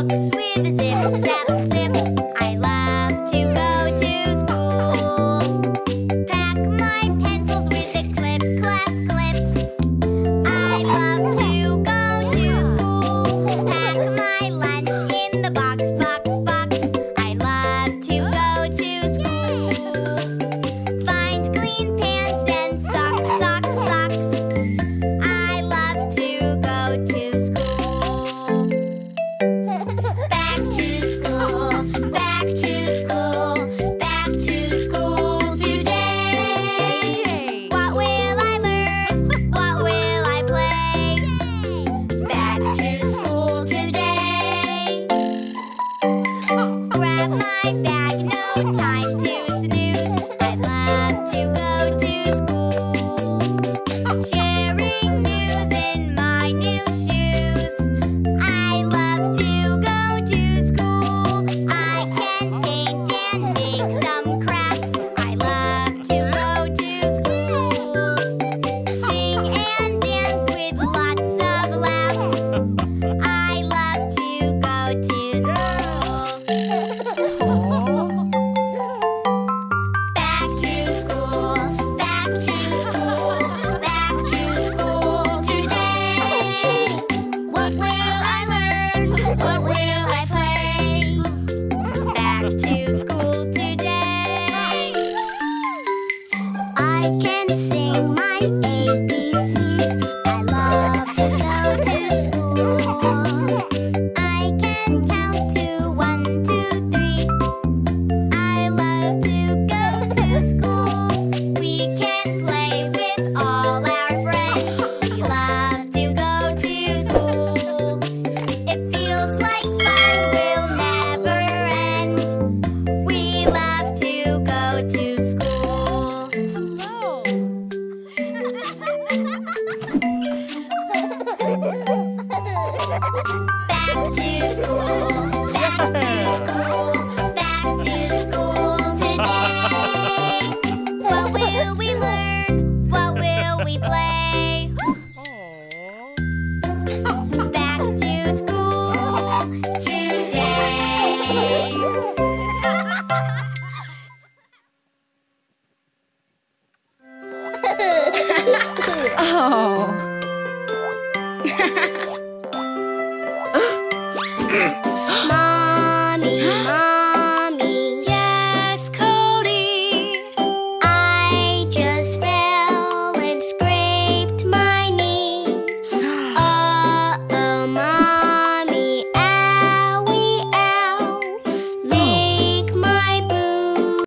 books with a zip, zap, zip. I love to go to school. Pack my pencils with a clip, clap, clip. I love to go to school. Pack my lunch in the box, box, box. I love to go to school. Find clean pants and socks, socks, socks. I love to go to school. Back to school, back to school, back to school today. What will I learn? What will I play? Back to school today. Grab my bag, no time to snooze. I love to go to school. Sharing news in my new shoes. I love to go to school. I can paint and make some crafts. I love to go to school. Sing and dance with lots of laughs. I love to go to school. Back to school, back to school, back to school today. What will I learn? What will I play? Back to school today. I can sing my ABCs. I love to go to school. I can count to 1, 2, 3. I love to go to school. We can play with all our friends. We love to go to school. It feels like fun will never end. We love to go to school. Back to school, back to school, back to school today. What will we learn? What will we play? Back to school today. Oh. Mommy,